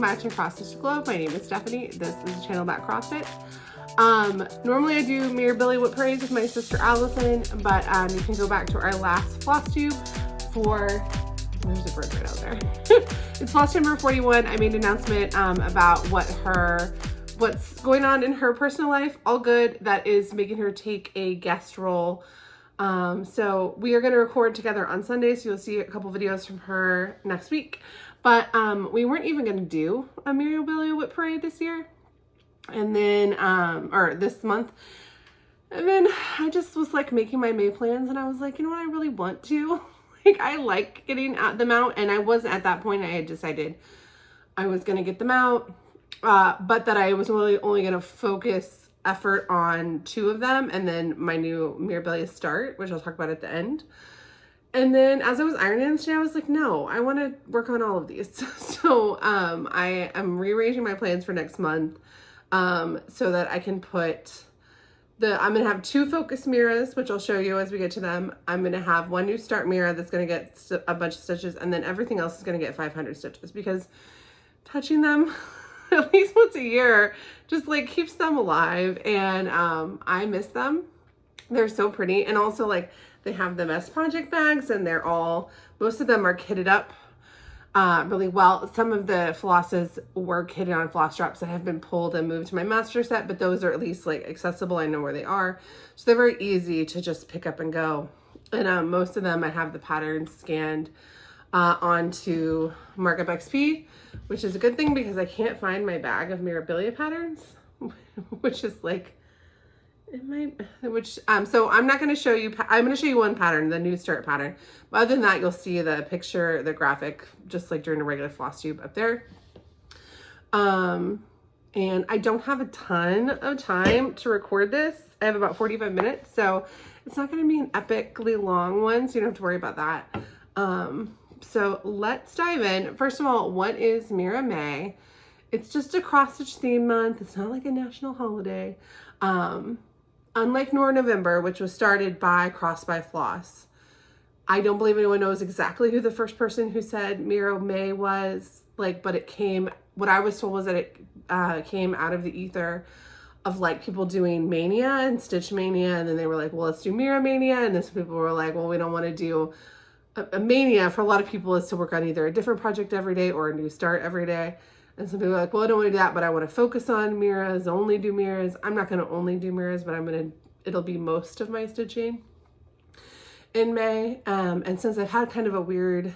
matching cross stitch glove. My name is Stephanie. This is a channel about CrossFit. Normally I do Mirabilia Wip parades with my sister Allison, but you can go back to our last Flosstube for, there's a bird right out there. It's Flosstube number 41. I made an announcement about what's going on in her personal life. All good. That is making her take a guest role. So we are going to record together on Sunday, so you'll see a couple videos from her next week. But we weren't even going to do a Mirabilia Wip parade this year, and then or this month. And then I just was like making my May plans, and I was like, you know what, I really want to. Like, I like getting them out, and I wasn't at that point. I had decided I was going to get them out, but that I was really only going to focus effort on 2 of them, and then my new Mirabilia start, which I'll talk about at the end. And then as I was ironing today, I was like, no, I want to work on all of these. So I am rearranging my plans for next month so that I can put I'm going to have 2 focus Miras, which I'll show you as we get to them. I'm going to have 1 new start Mira that's going to get a bunch of stitches, and then everything else is going to get 500 stitches, because touching them at least once a year just like keeps them alive, and I miss them. They're so pretty, and also like they have the best project bags, and they're all, most of them are kitted up really well. Some of the flosses were kitted on floss drops that have been pulled and moved to my master set, but those are at least like accessible. I know where they are, so they're very easy to just pick up and go. And most of them I have the patterns scanned onto Markup XP, which is a good thing because I can't find my bag of Mirabilia patterns, which is like, so I'm not going to show you, I'm going to show you 1 pattern, the new start pattern. But other than that, you'll see the picture, the graphic, just like during a regular floss tube up there. And I don't have a ton of time to record this. I have about 45 minutes, so it's not going to be an epically long one, so you don't have to worry about that. So let's dive in. First of all, what is Mira May? It's just a cross stitch theme month. It's not like a national holiday. Unlike Nora November, which was started by Cross by Floss, I don't believe anyone knows exactly who the first person who said Mira May was, like, but it came, what I was told was that it came out of the ether of like people doing Mania and Stitch Mania, and then they were like, well, let's do Mira Mania, and then some people were like, well, we don't want to do a Mania. For a lot of people is to work on either a different project every day or a new start every day. And some people are like, well, I don't want to do that, but I want to focus on Miras, only do Miras. I'm not going to only do Miras, but it'll be most of my stitching in May. And since I've had kind of a weird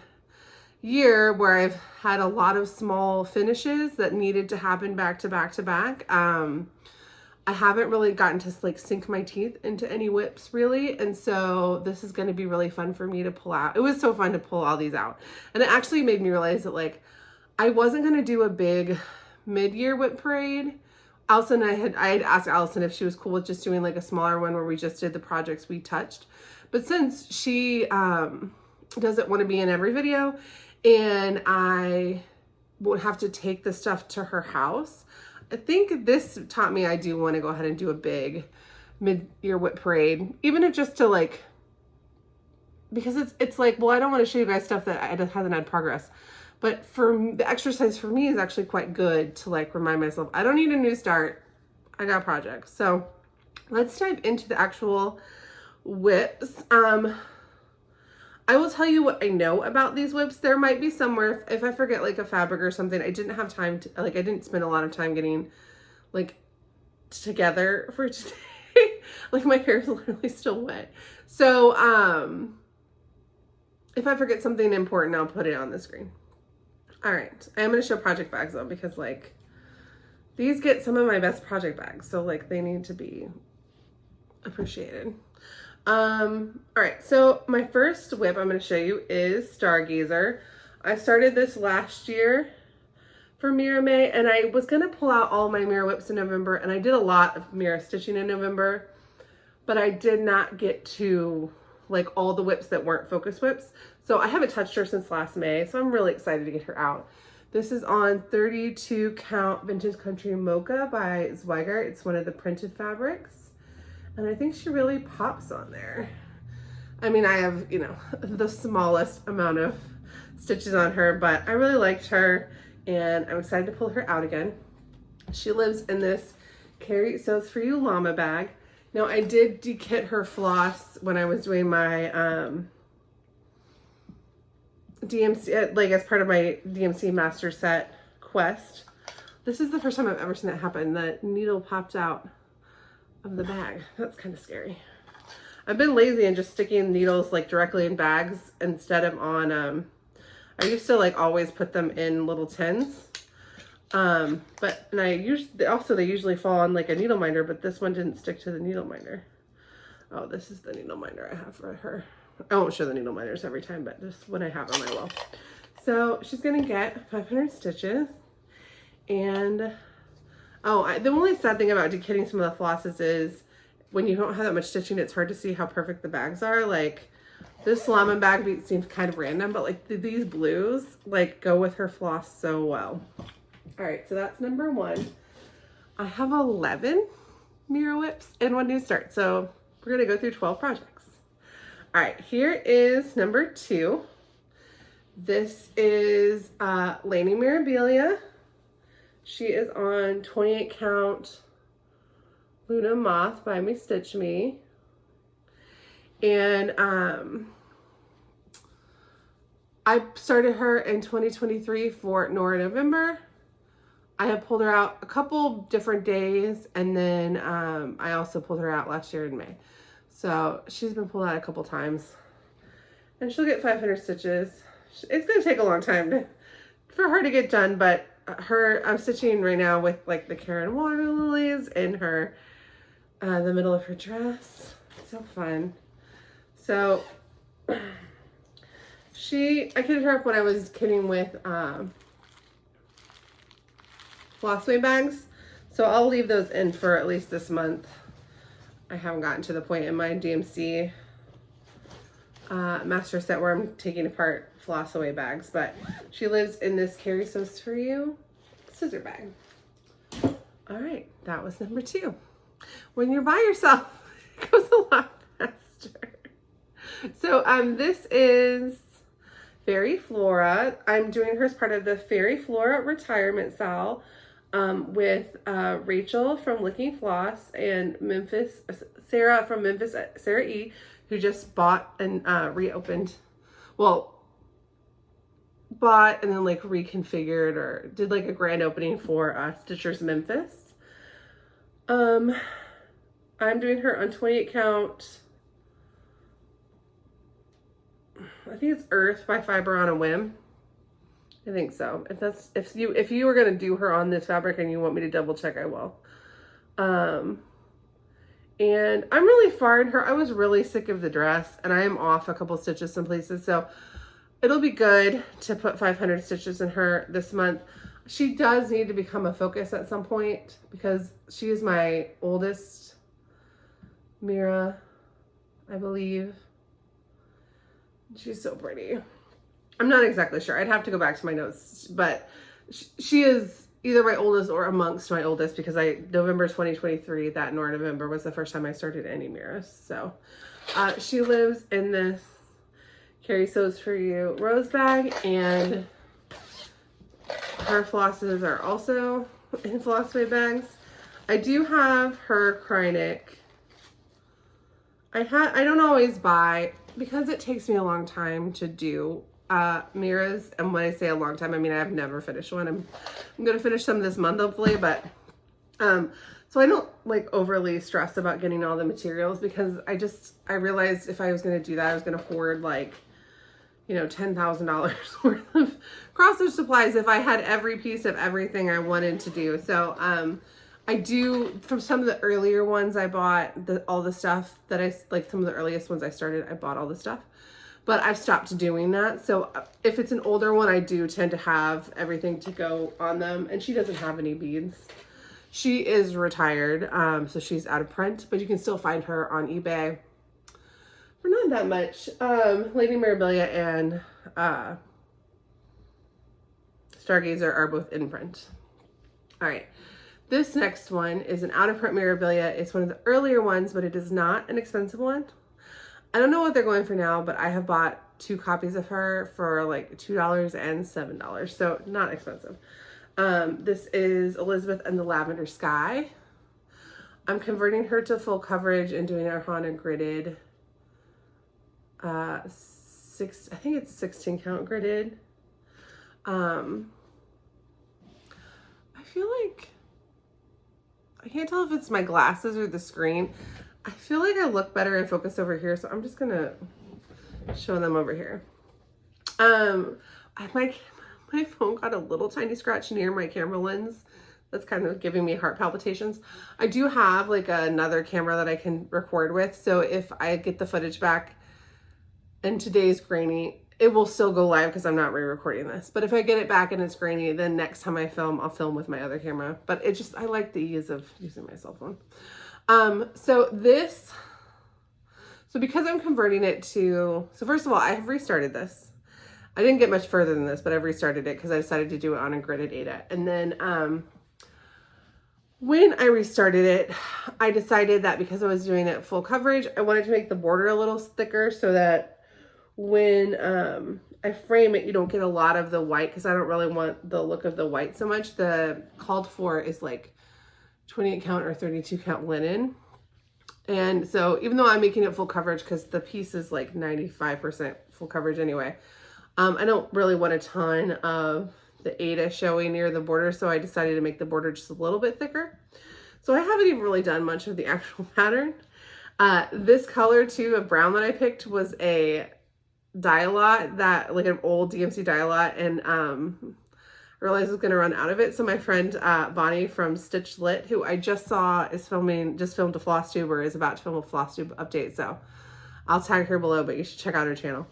year where I've had a lot of small finishes that needed to happen back to back to back, I haven't really gotten to like sink my teeth into any whips really. And so this is going to be really fun for me to pull out. It was so fun to pull all these out. And it actually made me realize that like, I wasn't going to do a big mid-year whip parade. Allison, I had asked Allison if she was cool with just doing like a smaller one where we just did the projects we touched. But since she doesn't want to be in every video, and I would have to take the stuff to her house, I think this taught me I do want to go ahead and do a big mid-year whip parade, even if just to like, because it's like, well, I don't want to show you guys stuff that hasn't had progress. But for the exercise for me is actually quite good to like remind myself, I don't need a new start. I got projects. So let's dive into the actual whips. I will tell you what I know about these whips. There might be somewhere, if I forget like a fabric or something, I didn't have time to, like, I didn't spend a lot of time getting like together for today. Like my hair is literally still wet. So if I forget something important, I'll put it on the screen. All right, I am going to show project bags though, because like these get some of my best project bags. So like they need to be appreciated. All right, so my first whip I'm going to show you is Stargazer. I started this last year for Mira May, and I was going to pull out all my Mira whips in November, and I did a lot of Mira stitching in November, but I did not get to like all the whips that weren't focus whips. So I haven't touched her since last May, so I'm really excited to get her out. This is on 32 count Vintage Country Mocha by Zweigart. It's one of the printed fabrics, and I think she really pops on there. I mean, I have, you know, the smallest amount of stitches on her, but I really liked her. and I'm excited to pull her out again. She lives in this Carry Sews For You llama bag. Now I did de-kit her floss when I was doing my DMC, like as part of my DMC master set quest. This is the first time I've ever seen that happen. The needle popped out of the bag. That's kind of scary. I've been lazy and just sticking needles like directly in bags instead of on, I used to like always put them in little tins. But and I usually, also they usually fall on like a needle minder, but this one didn't stick to the needle minder. Oh, this is the needle minder I have for her. I won't show the needle minders every time, but just when I have them, I will. So she's gonna get 500 stitches. And, oh, the only sad thing about de-kitting some of the flosses is when you don't have that much stitching, it's hard to see how perfect the bags are. Like this llama bag seems kind of random, but like these blues like go with her floss so well. All right, so that's number 1. I have 11 Mira Whips and 1 new start. So we're gonna go through 12 projects. All right, here is number 2. This is Lady Mirabilia. She is on 28 count Luna Moth by Me Stitch Me. And I started her in 2023 for Nora November. I have pulled her out a couple different days, and then I also pulled her out last year in May. So she's been pulled out a couple times. And she'll get 500 stitches. It's going to take a long time for her to get done, but I'm stitching right now with like the Karen water lilies in her the middle of her dress. It's so fun. So I kitted her up when I was kitting with Flosstube bags, so I'll leave those in for at least this month. I haven't gotten to the point in my DMC master set where I'm taking apart floss away bags, but she lives in this Carry Sews For You scissor bag. All right, that was number 2. When you're by yourself, it goes a lot faster. So this is Fairy Flora. I'm doing her as part of the Fairy Flora retirement sale with Rachel from Licking Floss and Sarah from Memphis, Sarah E, who just bought and reopened, well, bought and then like reconfigured or did like a grand opening for Stitchers Memphis. I'm doing her on 28 count. I think it's Earth by Fiber on a Whim. I think so. If you were gonna do her on this fabric and you want me to double check, I will. And I'm really far in her. I was really sick of the dress and I am off a couple stitches some places, so it'll be good to put 500 stitches in her this month. She does need to become a focus at some point because she is my oldest Mira, I believe. She's so pretty. I'm not exactly sure. I'd have to go back to my notes, but she is either my oldest or amongst my oldest because November 2023, that Nora November was the first time I started any Miras. So she lives in this Carry Sews For You rose bag, and her flosses are also in Flosstube bags. I do have her Krynic. I don't always buy, because it takes me a long time to do Miras, and when I say a long time, I mean I've never finished one. I'm gonna finish some this month hopefully, but so I don't like overly stress about getting all the materials because I realized if I was gonna do that, I was gonna hoard like, you know, $10,000 worth of cross stitch supplies if I had every piece of everything I wanted to do. So I do, from some of the earlier ones I bought all the stuff that some of the earliest ones I started, I bought all the stuff, but I've stopped doing that. So if it's an older one, I do tend to have everything to go on them, and she doesn't have any beads. She is retired, so she's out of print, but you can still find her on eBay for not that much. Lady Mirabilia and Stargazer are both in print. All right. This next one is an out-of-print Mirabilia. It's one of the earlier ones, but it is not an expensive one. I don't know what they're going for now, but I have bought 2 copies of her for like $2 and $7, so not expensive. This is Elizabeth and the Lavender Sky. I'm converting her to full coverage and doing her on a gridded, I think it's 16 count gridded. I feel like, I can't tell if it's my glasses or the screen. I feel like I look better in focus over here, so I'm just gonna show them over here. My phone got a little tiny scratch near my camera lens. That's kind of giving me heart palpitations. I do have like another camera that I can record with, so if I get the footage back and today's grainy, it will still go live because I'm not re-recording this. But if I get it back and it's grainy, then next time I film, I'll film with my other camera. But it just, I like the ease of using my cell phone. So because I'm converting it to, so first of all, I have restarted this. I didn't get much further than this, but I've restarted it because I decided to do it on a gridded Adia. And then, when I restarted it, I decided that because I was doing it full coverage, I wanted to make the border a little thicker so that when I frame it, you don't get a lot of the white, because I don't really want the look of the white so much. The called for is like 28 count or 32 count linen. And so even though I'm making it full coverage, because the piece is like 95% full coverage anyway, I don't really want a ton of the Adia showing near the border, so I decided to make the border just a little bit thicker. So I haven't even really done much of the actual pattern. This color too of brown that I picked was a dye-a-lot, that like an old DMC dye-a-lot, and I realized I was gonna run out of it. So my friend Bonnie from Stitch Lit, who I just saw is just filmed a Flosstube, or is about to film a Flosstube update, so I'll tag her below, but you should check out her channel.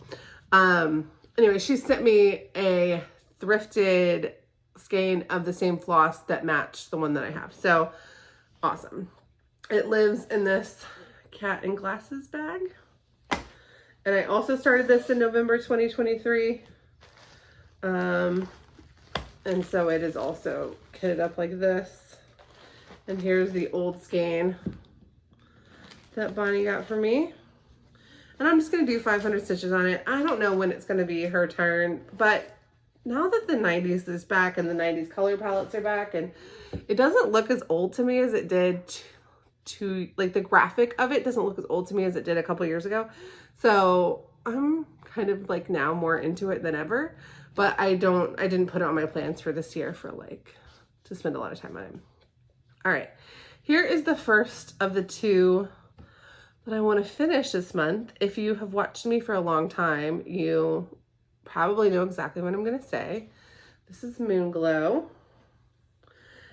Anyway, she sent me a thrifted skein of the same floss that matched the one that I have. So awesome. It lives in this cat and glasses bag. And I also started this in November 2023. And so it is also kitted up like this. And here's the old skein that Bonnie got for me. And I'm just going to do 500 stitches on it. I don't know when it's going to be her turn, but now that the 90s is back and the 90s color palettes are back, and it doesn't look as old to me as it did to like the graphic of it doesn't look as old to me as it did a couple years ago. So I'm kind of like now more into it than ever, but I didn't put it on my plans for this year for like to spend a lot of time on it. All right, here is the first of the 2 that I want to finish this month. If you have watched me for a long time, you probably know exactly what I'm going to say. This is Moon Glow.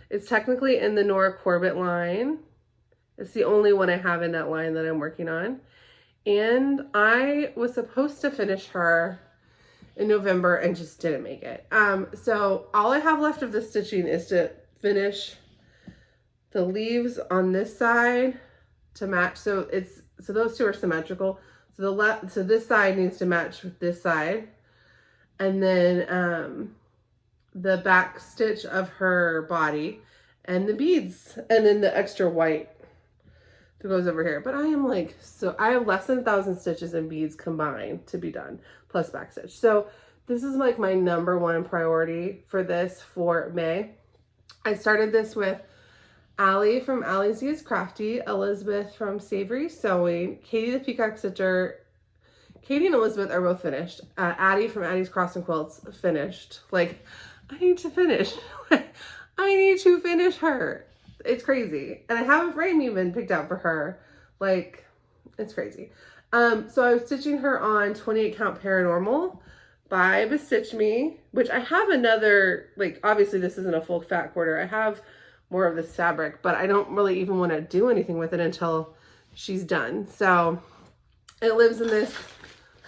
It's technically in the Nora Corbett line. It's the only one I have in that line that I'm working on. And I was supposed to finish her in November and just didn't make it. So all I have left of the stitching is to finish the leaves on this side to match. So those 2 are symmetrical. So this side needs to match with this side. And then the back stitch of her body and the beads, and then the extra white that goes over here. But I am like, so I have less than 1,000 stitches and beads combined to be done, plus back stitch. So this is like my #1 priority for this for May. I started this with Allie from Allie's is Crafty, Elizabeth from Savory Sewing, Katie the Peacock Stitcher. Katie and Elizabeth are both finished. Addie from Addie's Cross and Quilts finished. Like, I need to finish. I need to finish her. It's crazy. And I have a frame even picked out for her. Like, it's crazy. So I was stitching her on 28 count Paranormal by Bestitch Me, which I have another, like, obviously this isn't a full fat quarter. I have more of this fabric, but I don't really even want to do anything with it until she's done. So it lives in this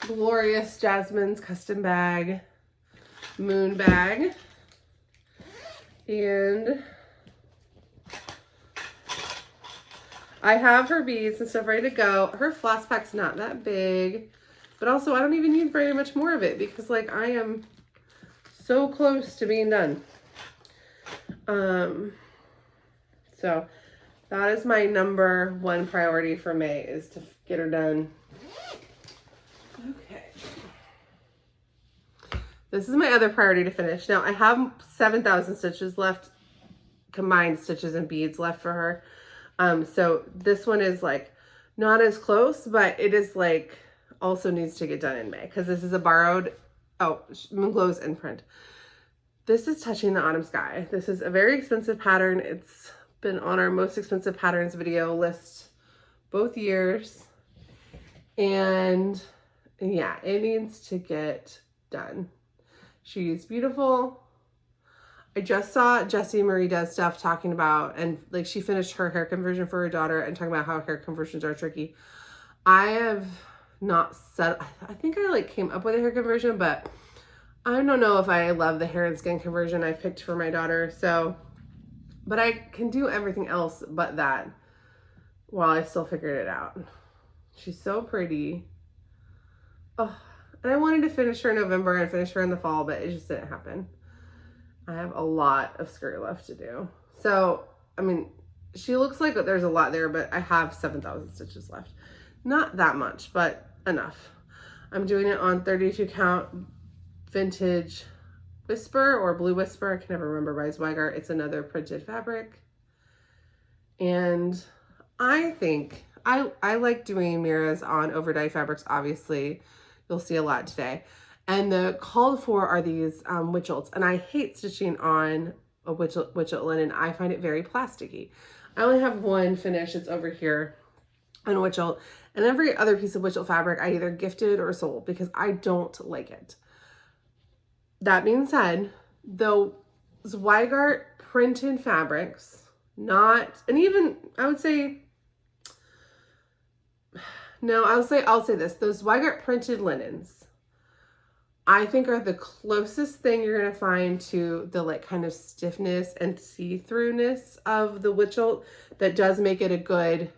glorious Jasmine's custom bag, moon bag. And I have her beads and stuff ready to go. Her floss pack's not that big, but also I don't even need very much more of it because like I am so close to being done. So that is my #1 priority for May, is to get her done. Okay. This is my other priority to finish. Now I have 7,000 stitches left, combined stitches and beads left for her. So this one is like not as close, but it is like also needs to get done in May because this is a borrowed, Moonglows imprint. This is Touching the Autumn Sky. This is a very expensive pattern. It's been on our most expensive patterns video list both years. And yeah, it needs to get done. She's beautiful. I just saw Jessie Marie Does Stuff talking about, and like she finished her hair conversion for her daughter and talking about how hair conversions are tricky. I have not said, I think I like came up with a hair conversion, but I don't know if I love the hair and skin conversion I picked for my daughter. So, but I can do everything else but that while I still figured it out. She's so pretty. Oh, and I wanted to finish her in November and finish her in the fall, but it just didn't happen. I have a lot of skirt left to do. So, I mean, she looks like there's a lot there, but I have 7,000 stitches left. Not that much, but enough. I'm doing it on 32 count vintage Whisper or Blue Whisper. I can never remember by Zweigart. It's another printed fabric. And I think I like doing Miras on over-dye fabrics, obviously. You'll see a lot today. And the called for are these Witchelts. And I hate stitching on a Witchelt linen. I find it very plasticky. I only have one finish. It's over here on Witchelt. And every other piece of Witchelt fabric I either gifted or sold because I don't like it. That being said, those Zweigart printed fabrics, not, and even I would say, no, I'll say this, those Zweigart printed linens, I think are the closest thing you're going to find to the like kind of stiffness and see-throughness of the Witchelt that does make it a good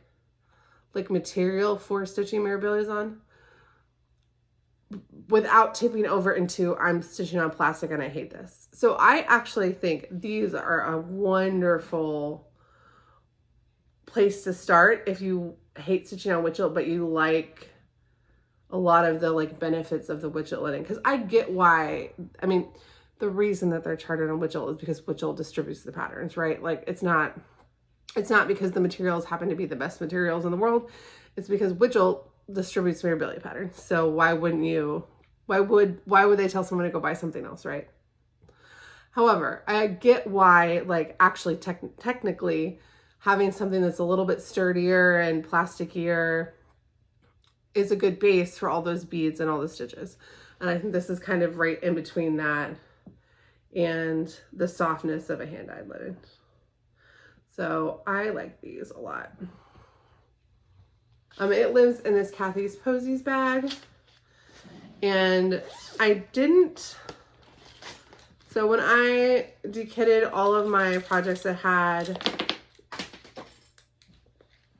like material for stitching Mirabilias on without tipping over into I'm stitching on plastic and I hate this. So I actually think these are a wonderful place to start if you hate stitching on Witchelt, but you like a lot of the like benefits of the Witchelt linen. Because I get why, I mean, the reason that they're charted on Witchelt is because Witchelt distributes the patterns, right? Like it's not because the materials happen to be the best materials in the world. It's because Witchelt distributes Mirabilia patterns. So why would they tell someone to go buy something else, right? However, I get why like actually technically having something that's a little bit sturdier and plasticier is a good base for all those beads and all the stitches. And I think this is kind of right in between that and the softness of a hand-dyed linen. So I like these a lot. It lives in this Kathy's Posies bag. And I didn't, so when I dekitted all of my projects that had,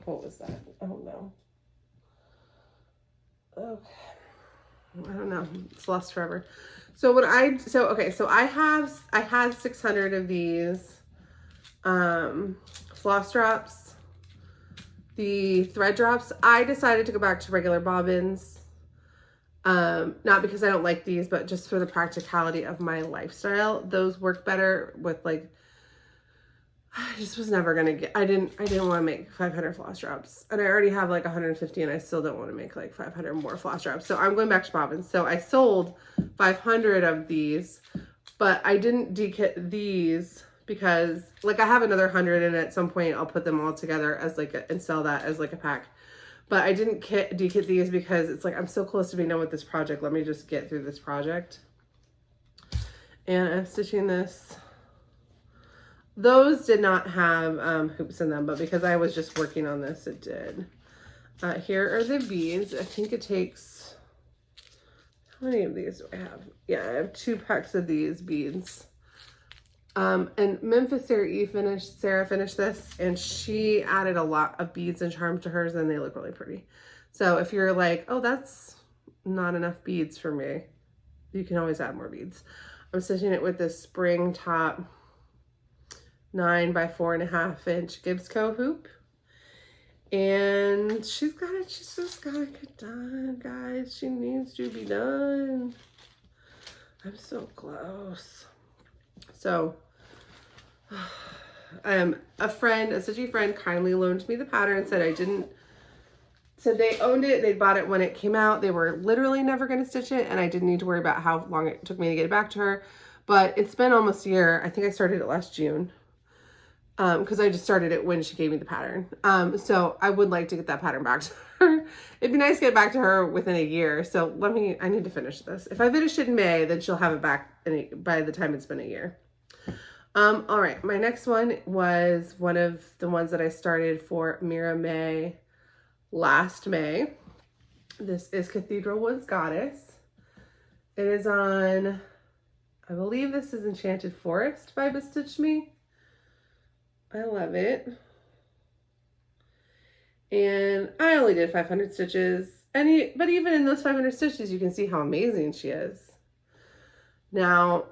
what was that? Oh no. Okay. I don't know. It's lost forever. So when I had 600 of these floss drops. The thread drops, I decided to go back to regular bobbins. Not because I don't like these, but just for the practicality of my lifestyle. Those work better with like, I just was never gonna get, I didn't want to make 500 floss drops, and I already have like 150 and I still don't want to make like 500 more floss drops. So I'm going back to bobbins. So I sold 500 of these, but I didn't dekit these because like I have another 100 and at some point I'll put them all together as like and sell that as like a pack. But I didn't dekit these because it's like I'm so close to being done with this project. Let me just get through this project. And I'm stitching this. Those did not have hoops in them, but because I was just working on this, it did. Here are the beads. I think it takes, how many of these do I have? Yeah, I have 2 packs of these beads. And Memphis Sarah finished this, and she added a lot of beads and charms to hers, and they look really pretty. So if you're like, oh, that's not enough beads for me, you can always add more beads. I'm stitching it with this spring top 9 by 4.5 inch Gibbs Co hoop. And she's just gotta get done, guys. She needs to be done. I'm so close. So a friend, a stitchy friend, kindly loaned me the pattern and said said they owned it, they bought it when it came out. They were literally never going to stitch it, and I didn't need to worry about how long it took me to get it back to her. But it's been almost a year. I think I started it last June. Because I just started it when she gave me the pattern. So I would like to get that pattern back to her. It'd be nice to get back to her within a year. So I need to finish this. If I finish it in May, then she'll have it back by the time it's been a year. All right, my next one was one of the ones that I started for Mira May last May. This is Cathedral Woods Goddess. It is on, I believe this is Enchanted Forest by Bestitch Me. I love it. And I only did 500 stitches. But even in those 500 stitches, you can see how amazing she is. Now,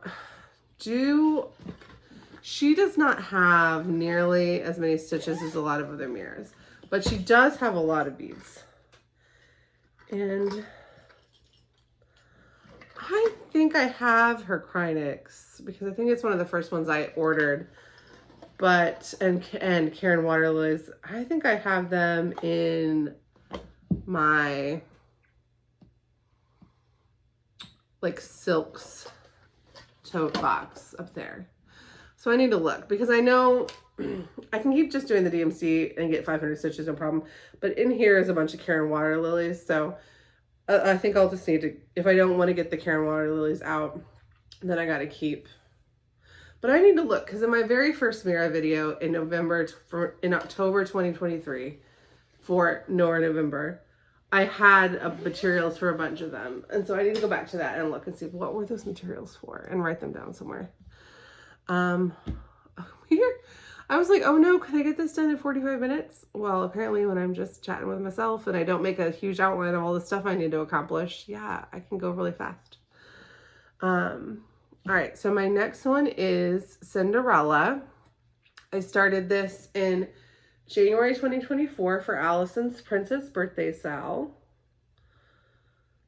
she does not have nearly as many stitches as a lot of other Miras, but she does have a lot of beads. And I think I have her Krynics because I think it's one of the first ones I ordered. And Karen Water Lilies, I think I have them in my like silks tote box up there. So I need to look because I know I can keep just doing the DMC and get 500 stitches, no problem. But in here is a bunch of Karen Water Lilies. So I think I'll just need to, if I don't want to get the Karen Water Lilies out, then I got to keep. But I need to look because in my very first Mira video in October 2023 for Nora November, I had materials for a bunch of them. And so I need to go back to that and look and see what were those materials for and write them down somewhere. I was like, oh no, can I get this done in 45 minutes? Well, apparently when I'm just chatting with myself and I don't make a huge outline of all the stuff I need to accomplish, yeah, I can go really fast. All right, so my next one is Cinderella. I started this in January 2024 for Allison's Princess Birthday Sale.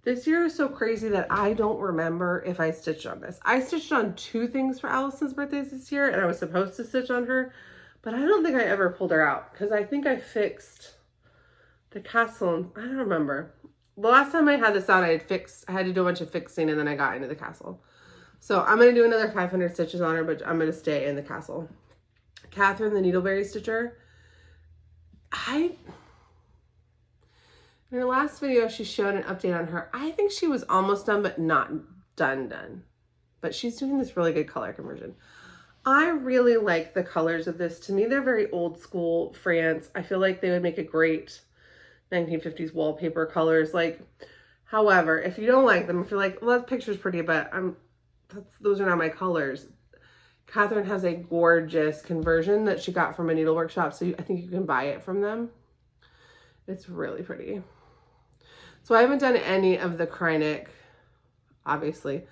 This year is so crazy that I don't remember if I stitched on this. I stitched on 2 things for Allison's birthdays this year, and I was supposed to stitch on her, but I don't think I ever pulled her out because I think I fixed the castle. I don't remember. The last time I had this out, I had to do a bunch of fixing, and then I got into the castle. So I'm going to do another 500 stitches on her, but I'm going to stay in the castle. Catherine, the Needleberry Stitcher. In her last video, she showed an update on her. I think she was almost done, but not done. But she's doing this really good color conversion. I really like the colors of this. To me, they're very old school France. I feel like they would make a great 1950s wallpaper colors. However, if you don't like them, if you're like, well, that picture's pretty, but those are not my colors. Catherine has a gorgeous conversion that she got from a needle workshop, so I think you can buy it from them. It's really pretty. So I haven't done any of the Krynic, obviously.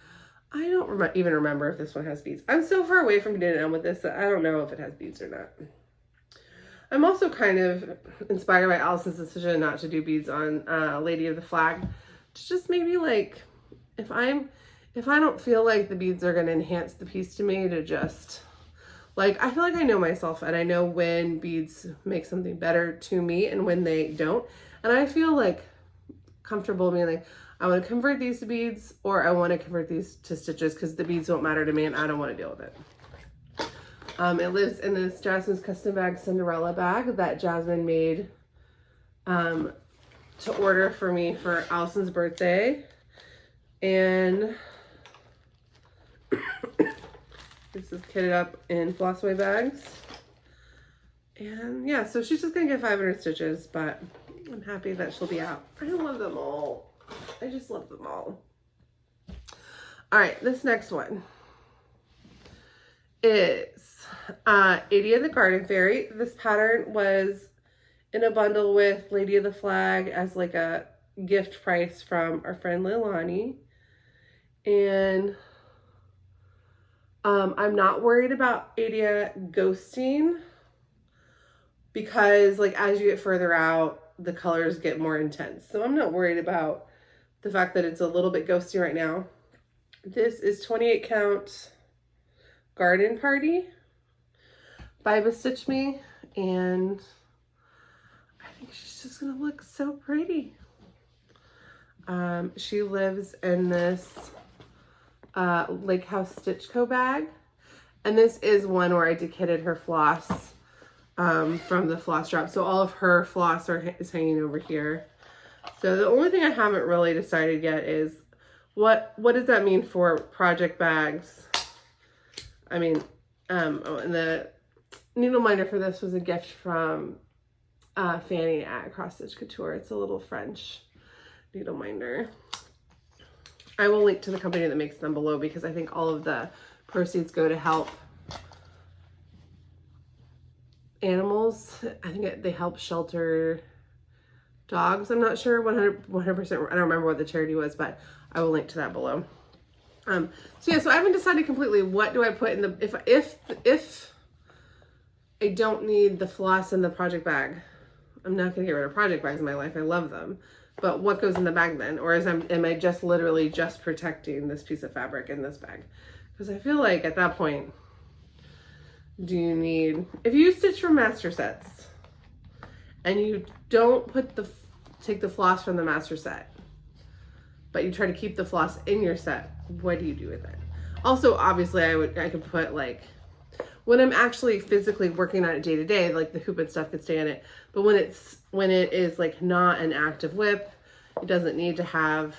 I don't even remember if this one has beads. I'm so far away from getting done with this that I don't know if it has beads or not. I'm also kind of inspired by Allison's decision not to do beads on Lady of the Flag. It's just maybe like, if I don't feel like the beads are going to enhance the piece to me, to just, I feel like I know myself and I know when beads make something better to me and when they don't. And I feel like comfortable being like, I want to convert these to beads or I want to convert these to stitches because the beads don't matter to me and I don't want to deal with it. It lives in this Jasmine's Custom Bag Cinderella bag that Jasmine made to order for me for Allison's birthday. And this is kitted up in Flosstube bags. And yeah, so she's just gonna get 500 stitches, but I'm happy that she'll be out. I love them all. I just love them all. All right, this next one is Adia the Garden Fairy. This pattern was in a bundle with Lady of the Flag as like a gift price from our friend Leilani. And I'm not worried about Adia ghosting because as you get further out, the colors get more intense. So I'm not worried about the fact that it's a little bit ghosty right now. This is 28 count Garden Party by Stitch Me, and I think she's just gonna look so pretty. She lives in this Lake House Stitch Co bag, and this is one where I dekitted her floss from the floss drop, so all of her floss is hanging over here. So the only thing I haven't really decided yet is what does that mean for project bags? I mean, oh, and the needle minder for this was a gift from Fanny at Cross Stitch Couture. It's a little French needle minder. I will link to the company that makes them below, because I think all of the proceeds go to help animals. I think they help shelter dogs. I'm not sure 100%. I don't remember what the charity was, but I will link to that below. So yeah, so I haven't decided completely what do I put in the, if I don't need the floss in the project bag, I'm not gonna get rid of project bags in my life. I love them. But what goes in the bag then? Or am I just literally just protecting this piece of fabric in this bag? Because I feel like at that point, do you need, if you stitch from master sets and you don't take the floss from the master set, but you try to keep the floss in your set, what do you do with it? Also, obviously I could put, like, when I'm actually physically working on it day to day, like the hoop and stuff could stay in it. But when it is like not an active whip, it doesn't need to have,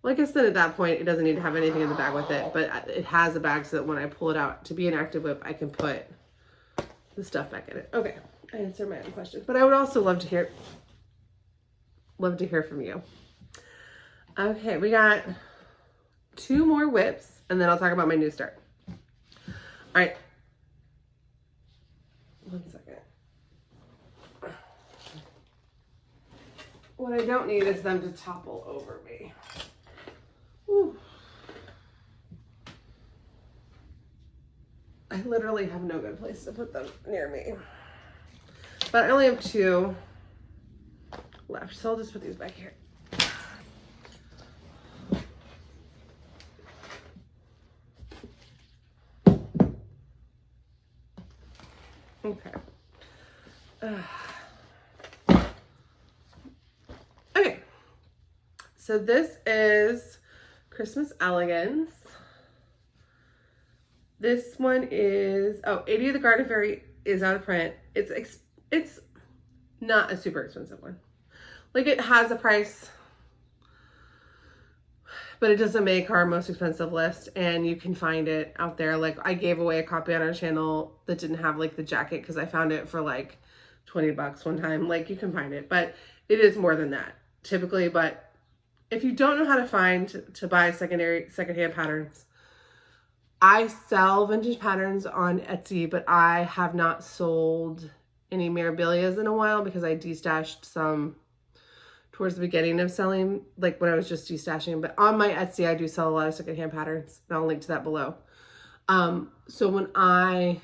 like I said, at that point, it doesn't need to have anything in the bag with it, but it has a bag so that when I pull it out to be an active whip, I can put the stuff back in it. Okay, I answered my own questions, but I would also love to hear from you. Okay, we got 2 more whips, and then I'll talk about my new start. All right. 1 second. What I don't need is them to topple over me. Whew. I literally have no good place to put them near me. But I only have 2 left, so I'll just put these back here. Okay. Okay. So this is Christmas Elegance. This one is, Adia the Garden Fairy is out of print. It's not a super expensive one. Like, it has a price, but it doesn't make our most expensive list, and you can find it out there. Like, I gave away a copy on our channel that didn't have like the jacket because I found it for like 20 bucks one time. Like, you can find it, but it is more than that typically. But if you don't know how to buy secondhand patterns, I sell vintage patterns on Etsy, but I have not sold any Mirabilias in a while because I destashed some towards the beginning of selling, like when I was just destashing. But on my Etsy, I do sell a lot of secondhand patterns, and I'll link to that below. So when I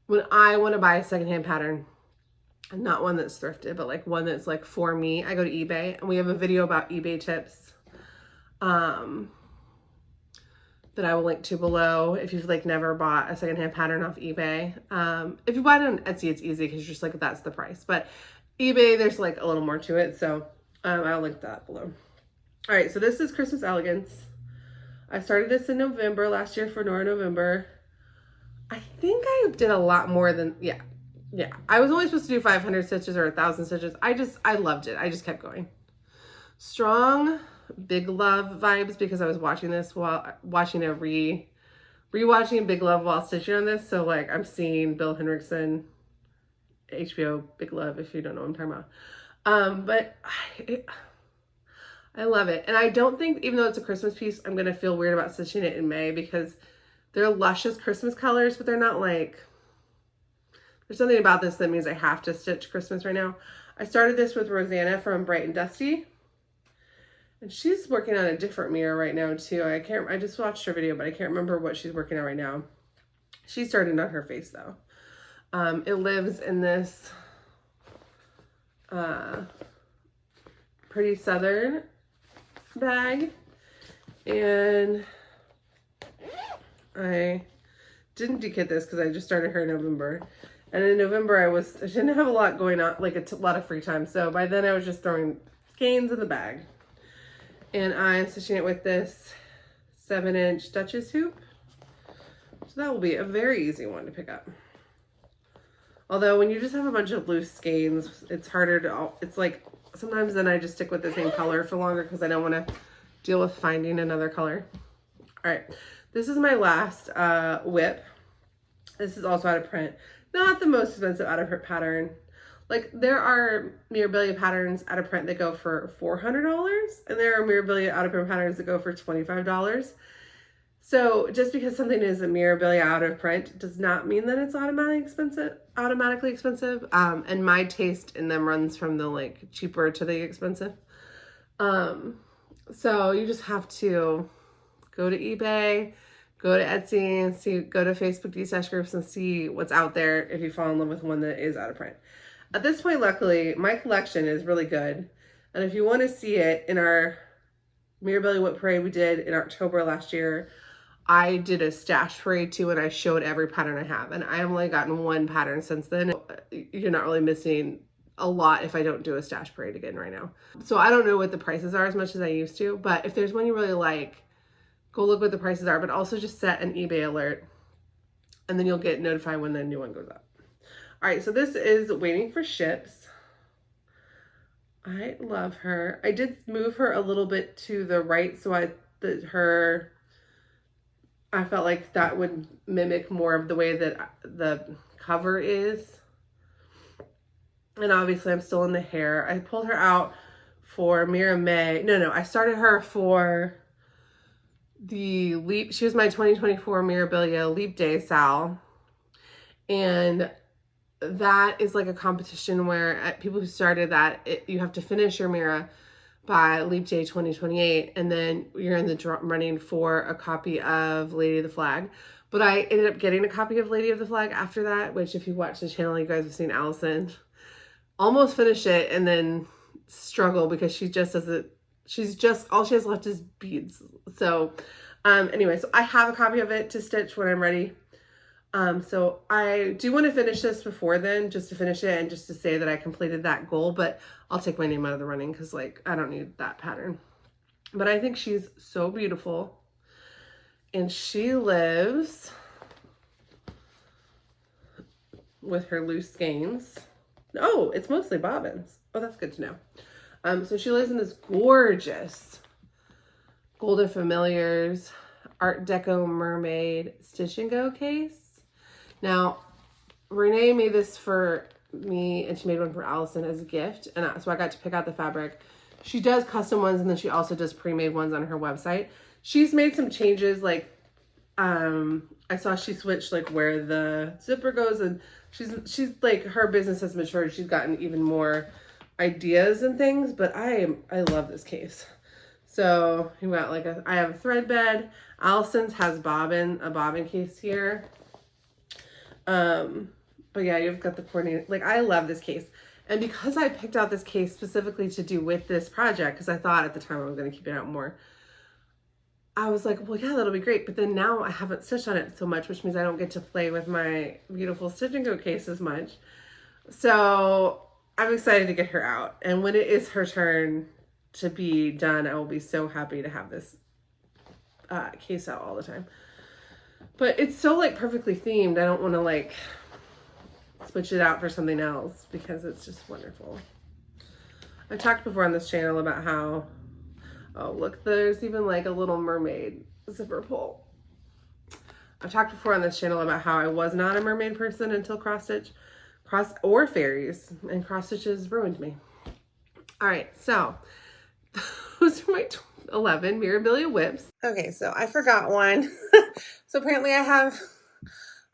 want to buy a secondhand pattern, not one that's thrifted, but like one that's like for me, I go to eBay, and we have a video about eBay tips that I will link to below if you've like never bought a secondhand pattern off eBay. If you buy it on Etsy, it's easy because you're just like, that's the price. But eBay, there's like a little more to it, so I'll link that below. All right, so this is Christmas Elegance. I started this in November last year for Nora November. I think I did a lot more than, yeah. I was only supposed to do 500 stitches or 1,000 stitches. I loved it. I just kept going. Strong Big Love vibes because I was watching this while rewatching Big Love while stitching on this. So like, I'm seeing Bill Henriksen, HBO Big Love, if you don't know what I'm talking about. But I love it. And I don't think, even though it's a Christmas piece, I'm going to feel weird about stitching it in May because they're luscious Christmas colors, but they're not like, there's something about this that means I have to stitch Christmas right now. I started this with Rosanna from Bright and Dusty, and she's working on a different mirror right now too. I just watched her video, but I can't remember what she's working on right now. She started on her face though. It lives in this Pretty Southern bag. And I didn't dekit this because I just started her in November. And in November, I didn't have a lot going on, like a lot of free time. So by then I was just throwing skeins in the bag. And I'm stitching it with this 7-inch Duchess hoop. So that will be a very easy one to pick up. Although when you just have a bunch of loose skeins, it's harder to, it's like, sometimes then I just stick with the same color for longer because I don't want to deal with finding another color. All right, this is my last whip. This is also out of print. Not the most expensive out of print pattern. Like, there are Mirabilia patterns out of print that go for $400, and there are Mirabilia out of print patterns that go for $25. So just because something is a Mirabilia out of print does not mean that it's automatically expensive. And my taste in them runs from the like cheaper to the expensive. So you just have to go to eBay, go to Etsy, and go to Facebook de-stash groups and see what's out there if you fall in love with one that is out of print. At this point, luckily, my collection is really good. And if you want to see it, in our Mirabilia Wip parade we did in October last year, I did a stash parade too, and I showed every pattern I have. And I have only gotten one pattern since then. You're not really missing a lot if I don't do a stash parade again right now. So I don't know what the prices are as much as I used to, but if there's one you really like, go look what the prices are, but also just set an eBay alert and then you'll get notified when the new one goes up. All right, so this is Waiting for Ships. I love her. I did move her a little bit to the right so I felt like that would mimic more of the way that the cover is. And obviously I'm still in the hair. I pulled her out for Mira May. No, I started her for the Leap. She was my 2024 Mirabilia Leap Day Sal. And that is like a competition where people who started that, you have to finish your Mira by Leap Day 2028, and then you're in the running for a copy of Lady of the Flag. But I ended up getting a copy of Lady of the Flag after that, which if you watch the channel, you guys have seen Allison almost finish it and then struggle because she just doesn't, all she has left is beads. So anyway, so I have a copy of it to stitch when I'm ready. So I do want to finish this before then, just to finish it and just to say that I completed that goal, but I'll take my name out of the running because like I don't need that pattern. But I think she's so beautiful, and she lives with her loose skeins. Oh, it's mostly bobbins. Oh, that's good to know. So she lives in this gorgeous Golden Familiars Art Deco Mermaid Stitch and Go case. Now, Renee made this for me, and she made one for Allison as a gift, and so I got to pick out the fabric. She does custom ones, and then she also does pre-made ones on her website. She's made some changes, like I saw she switched like where the zipper goes, and she's like, her business has matured. She's gotten even more ideas and things, but I love this case. So you got like I have a thread bed. Allison's has a bobbin case here. But yeah, you've got the coordinated, like I love this case. And because I picked out this case specifically to do with this project, because I thought at the time I was going to keep it out more, I was like, well, yeah, that'll be great. But then now I haven't stitched on it so much, which means I don't get to play with my beautiful Stitch and Go case as much. So I'm excited to get her out. And when it is her turn to be done, I will be so happy to have this case out all the time. But it's so like perfectly themed. I don't want to like switch it out for something else because it's just wonderful. I talked before on this channel about how, oh look, there's even like a little mermaid zipper pull. I've talked before on this channel about how I was not a mermaid person until cross or fairies, and cross stitches ruined me. All right, so those are my 11 Mirabilia whips. Okay, so I forgot one. So apparently I have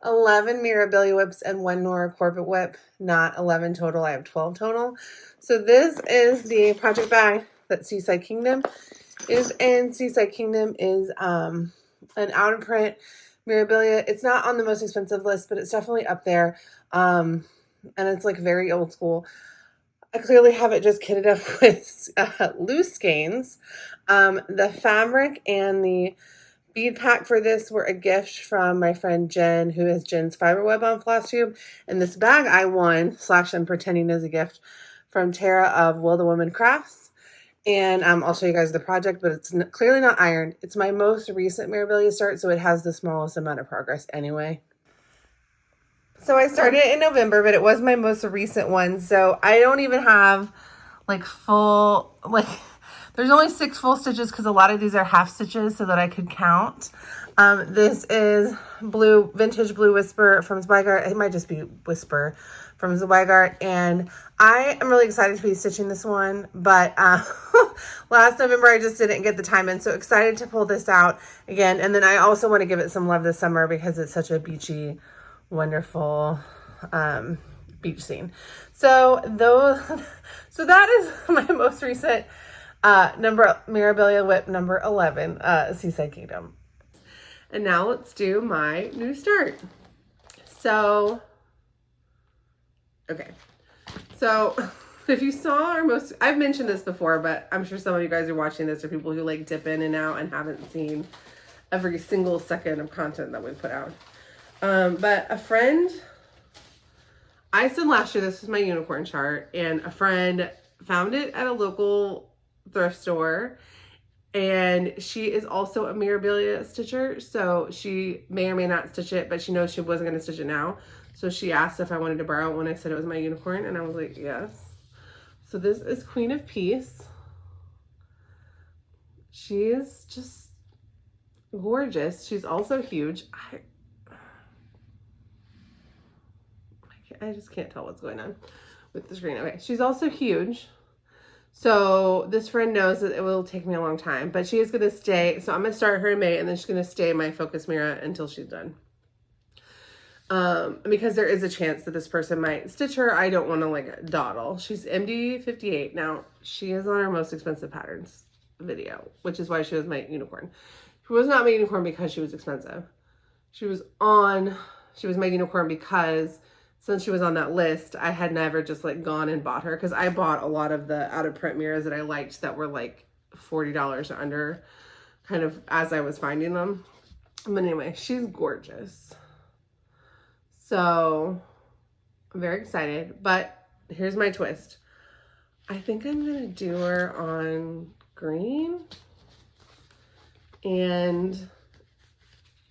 11 Mirabilia whips and 1 Nora Corbett whip, not 11 total. I have 12 total. So this is the project bag that Seaside Kingdom is in. Seaside Kingdom is an out of print Mirabilia. It's not on the most expensive list, but it's definitely up there. And it's like very old school. I clearly have it just kitted up with loose skeins. The fabric and the bead pack for this were a gift from my friend Jen, who is Jen's Fiber Web on Flosstube. And this bag I won, / I'm pretending is a gift, from Tara of Will the Woman Crafts. And I'll show you guys the project, but it's clearly not ironed. It's my most recent Mirabilia start, so it has the smallest amount of progress anyway. So I started in November, but it was my most recent one. So I don't even have like full, like there's only 6 full stitches because a lot of these are half stitches so that I could count. This is vintage blue Whisper from Zweigart. It might just be Whisper from Zweigart. And I am really excited to be stitching this one, but last November I just didn't get the time in. So excited to pull this out again. And then I also want to give it some love this summer because it's such a beachy, wonderful beach scene. So that is my most recent Mirabilia Wip number 11, Seaside Kingdom. And now let's do my new start. So, okay. So if you saw I've mentioned this before, but I'm sure some of you guys are watching this, or people who like dip in and out and haven't seen every single second of content that we put out. But a friend, I said last year, this was my unicorn chart, and a friend found it at a local thrift store, and she is also a Mirabilia stitcher, so she may or may not stitch it, but she knows she wasn't going to stitch it now. So she asked if I wanted to borrow it when I said it was my unicorn, and I was like, yes. So this is Queen of Peace. She is just gorgeous. She's also huge. I just can't tell what's going on with the screen. Okay, she's also huge. So this friend knows that it will take me a long time, but she is going to stay. So I'm going to start her in May, and then she's going to stay my focus Mira until she's done. Because there is a chance that this person might stitch her. I don't want to like dawdle. She's MD58. Now, she is on our most expensive patterns video, which is why she was my unicorn. She was not my unicorn because she was expensive. She was my unicorn because since she was on that list, I had never just like gone and bought her, because I bought a lot of the out of print mirrors that I liked that were like $40 or under, kind of as I was finding them. But anyway, she's gorgeous. So I'm very excited, but here's my twist. I think I'm gonna do her on green, and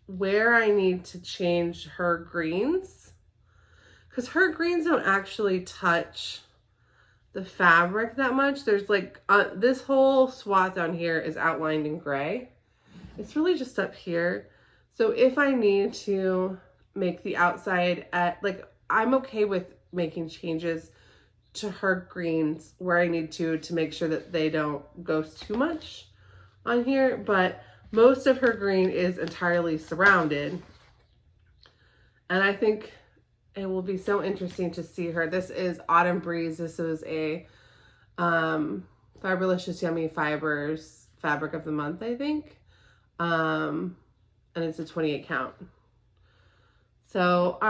where I need to change her greens, because her greens don't actually touch the fabric that much. There's like, this whole swath down here is outlined in gray. It's really just up here. So if I need to make the outside I'm okay with making changes to her greens where I need to make sure that they don't go too much on here. But most of her green is entirely surrounded. And I think it will be so interesting to see her. This is Autumn Breeze. This is a Fiberlicious Yummy Fibers Fabric of the Month, I think. And it's a 28 count. So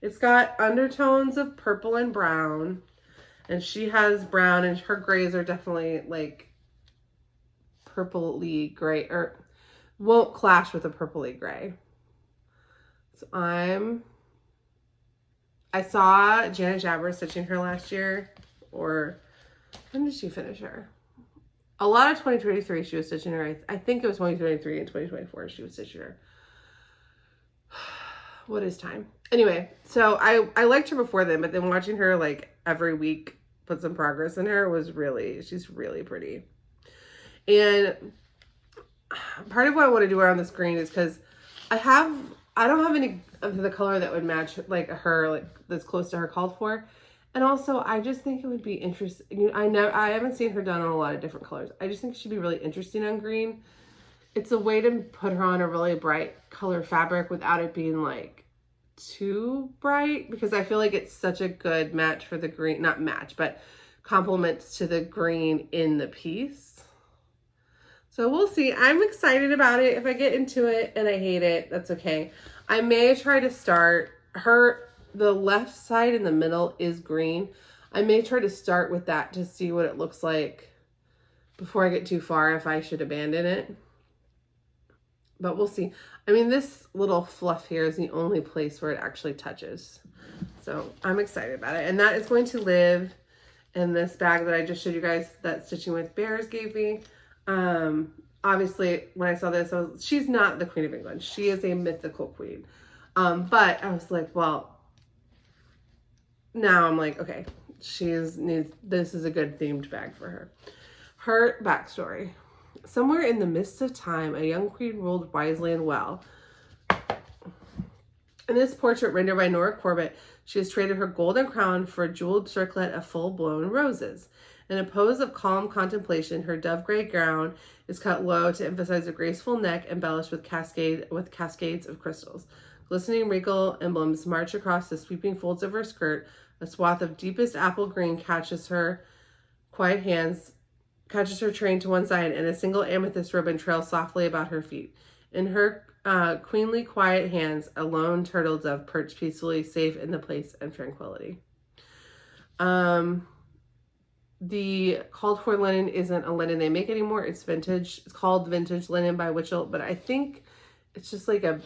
it's got undertones of purple and brown. And she has brown, and her grays are definitely like purpley gray, or won't clash with a purpley gray. So I saw Janet Jabber stitching her last year, or when did she finish her? A lot of 2023 she was stitching her. I think it was 2023 and 2024 she was stitching her. What is time? Anyway, so I liked her before then, but then watching her like every week put some progress in her was she's really pretty. And part of what I want to do around this green is because I don't have any of the color that would match like her, like that's close to her called for. And also I just think it would be interesting. I haven't seen her done on a lot of different colors. I just think she'd be really interesting on green. It's a way to put her on a really bright color fabric without it being like too bright, because I feel like it's such a good match for the green, not match, but complements to the green in the piece. So we'll see. I'm excited about it. If I get into it and I hate it, that's okay. I may try to start her. The left side in the middle is green. I may try to start with that to see what it looks like before I get too far, if I should abandon it. But we'll see. I mean, this little fluff here is the only place where it actually touches. So I'm excited about it. And that is going to live in this bag that I just showed you guys that Stitching with Bears gave me. Obviously, when I saw this, she's not the Queen of England. She is a mythical queen. But I was like, well, now I'm like, okay, this is a good themed bag for her. Her backstory. Somewhere in the midst of time, a young queen ruled wisely and well. In this portrait rendered by Nora Corbett, she has traded her golden crown for a jeweled circlet of full-blown roses. In a pose of calm contemplation, her dove-gray gown is cut low to emphasize a graceful neck embellished with cascades of crystals. Glistening regal emblems march across the sweeping folds of her skirt. A swath of deepest apple green catches her train to one side, and a single amethyst ribbon trails softly about her feet. In her queenly quiet hands, a lone turtle dove perched peacefully, safe in the place of tranquility. The called for linen isn't a linen they make anymore. It's vintage. It's called vintage linen by Witchell, but I think it's just like a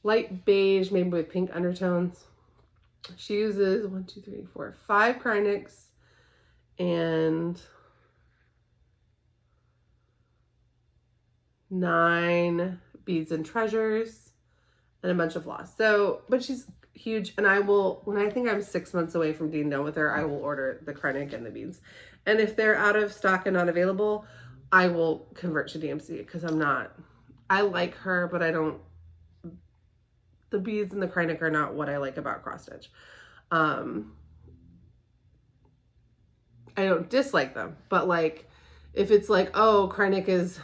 light beige, maybe with pink undertones. She uses 5 Krynics and 9 beads and treasures and a bunch of floss. So, but she's huge, and I will, when I think I'm 6 months away from being done with her, I will order the Krynic and the beads. And if they're out of stock and not available, I will convert to DMC, because I like her, but the beads and the Krynic are not what I like about cross stitch. I don't dislike them, but like, if it's like, oh, Krynic is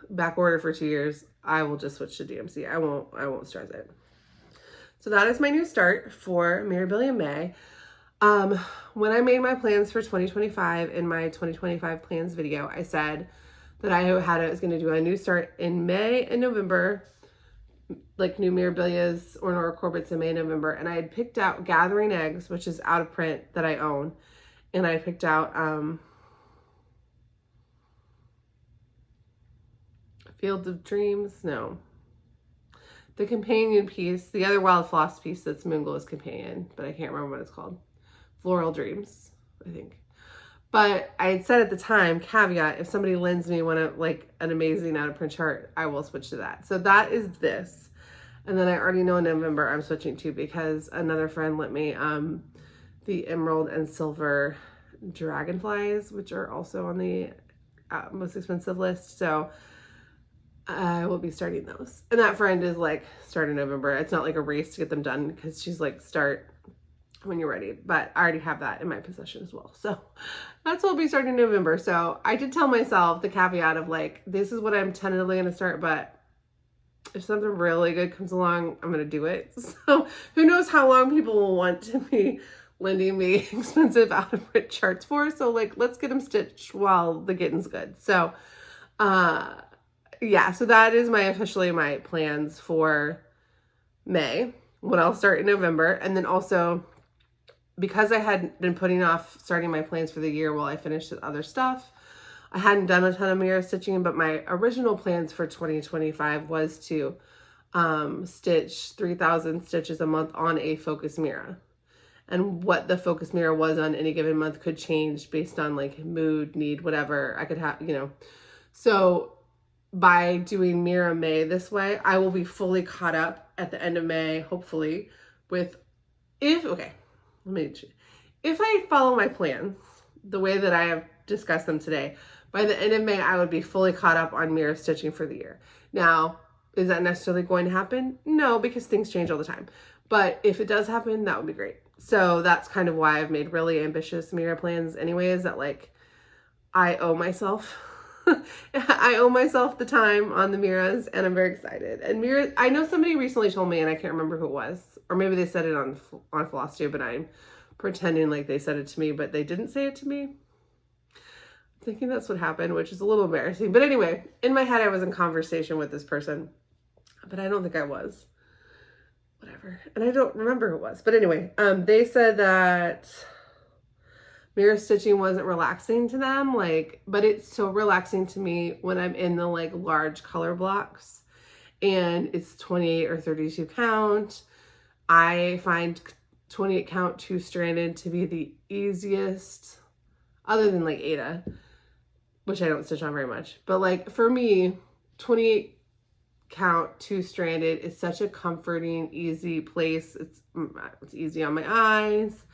back order for 2 years, I will just switch to DMC. I won't stress it. So that is my new start for Mirabilia May. When I made my plans for 2025 in my 2025 plans video, I said that I was going to do a new start in May and November, like new Mirabilias or Nora Corbett's in May and November. And I had picked out Gathering Eggs, which is out of print, that I own. And I picked out Fields of Dreams. No. The companion piece, the other Wild Floss piece that's Moonglo's companion, but I can't remember what it's called. Floral Dreams, I think. But I had said at the time, caveat, if somebody lends me one of like an amazing out of print chart, I will switch to that. So that is this. And then I already know in November I'm switching to, because another friend lent me the emerald and silver dragonflies, which are also on the most expensive list. So I will be starting those. And that friend is like, start in November. It's not like a race to get them done, because she's like, start when you're ready. But I already have that in my possession as well. So that's what will be starting in November. So I did tell myself the caveat of like, this is what I'm tentatively going to start, but if something really good comes along, I'm going to do it. So who knows how long people will want to be lending me expensive out of print charts for. So like, let's get them stitched while the getting's good. So, yeah, so that is officially my plans for May, when I'll start in November. And then also, because I had been putting off starting my plans for the year while I finished other stuff, I hadn't done a ton of Mira stitching, but my original plans for 2025 was to stitch 3,000 stitches a month on a focus Mira. And what the focus Mira was on any given month could change based on like mood, need, whatever I could have, you know. So by doing Mira May this way, I will be fully caught up at the end of May, hopefully, with, if I follow my plans the way that I have discussed them today, by the end of May, I would be fully caught up on Mira stitching for the year. Now, is that necessarily going to happen? No, because things change all the time. But if it does happen, that would be great. So that's kind of why I've made really ambitious Mira plans anyways, that like, I owe myself. I owe myself the time on the Miras, and I'm very excited. And Mira, I know somebody recently told me, and I can't remember who it was, or maybe they said it on Flosstube, but I'm pretending like they said it to me, but they didn't say it to me. I'm thinking that's what happened, which is a little embarrassing. But anyway, in my head, I was in conversation with this person, but I don't think I was. whatever. And I don't remember who it was. But anyway, they said that mirror stitching wasn't relaxing to them, like, but it's so relaxing to me when I'm in the like large color blocks and it's 28 or 32 count. I find 28 count 2-stranded to be the easiest, other than like Adia, which I don't stitch on very much. But like for me, 28 count 2-stranded is such a comforting, easy place. It's easy on my eyes.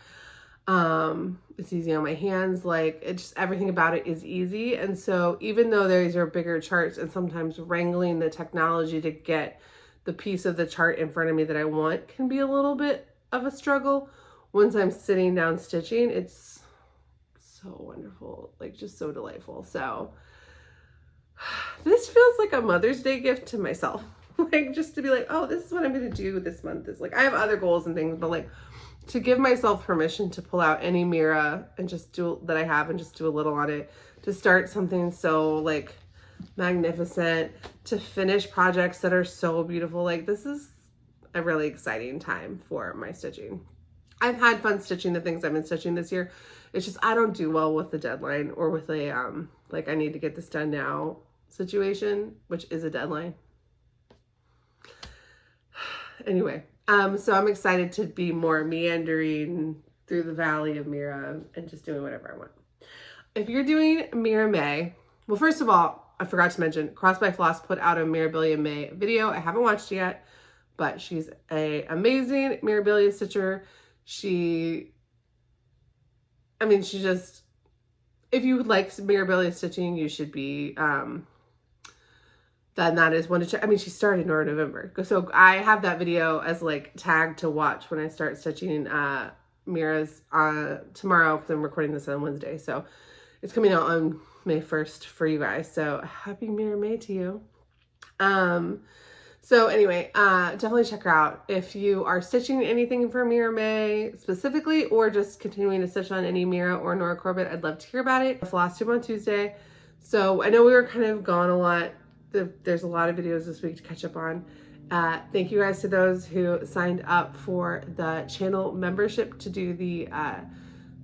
It's easy on my hands. Like, it's just, everything about it is easy. And so even though these are bigger charts and sometimes wrangling the technology to get the piece of the chart in front of me that I want can be a little bit of a struggle, once I'm sitting down stitching, it's so wonderful, like just so delightful. So this feels like a Mother's Day gift to myself. Like, just to be like, oh, this is what I'm going to do this month. Is like, I have other goals and things, but like, to give myself permission to pull out any Mira and just do that I have and just do a little on it, to start something so like magnificent, to finish projects that are so beautiful. Like, this is a really exciting time for my stitching. I've had fun stitching the things I've been stitching this year. It's just, I don't do well with the deadline or with a, like, I need to get this done now situation, which is a deadline. Anyway, so I'm excited to be more meandering through the valley of Mira and just doing whatever I want. If you're doing Mira May, well, first of all, I forgot to mention, Cross by Floss put out a Mirabilia May video. I haven't watched it yet, but she's an amazing Mirabilia stitcher. She just, if you like Mirabilia stitching, you should be, then that is one to check. I mean, she started Nora November. So I have that video as like tagged to watch when I start stitching Mira's tomorrow, because I'm recording this on Wednesday. So it's coming out on May 1st for you guys. So happy Mira May to you. So anyway, definitely check her out. If you are stitching anything for Mira May specifically, or just continuing to stitch on any Mira or Nora Corbett, I'd love to hear about it. Flosstube on Tuesday. So I know we were kind of gone a lot. There's a lot of videos this week to catch up on. Thank you guys to those who signed up for the channel membership to do the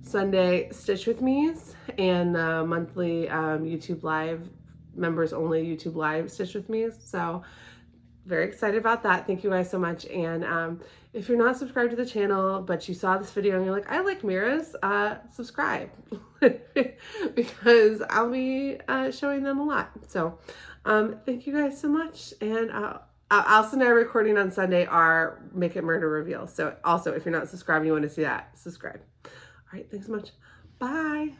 Sunday Stitch With Me's and the monthly YouTube Live, members only YouTube Live Stitch With Me's. So very excited about that. Thank you guys so much. And if you're not subscribed to the channel, but you saw this video and you're like, I like Mira's, subscribe. Because I'll be showing them a lot. So thank you guys so much. And Allison and I are recording on Sunday our Make It Murder reveal. So also, if you're not subscribed and you want to see that, subscribe. All right, thanks so much. Bye.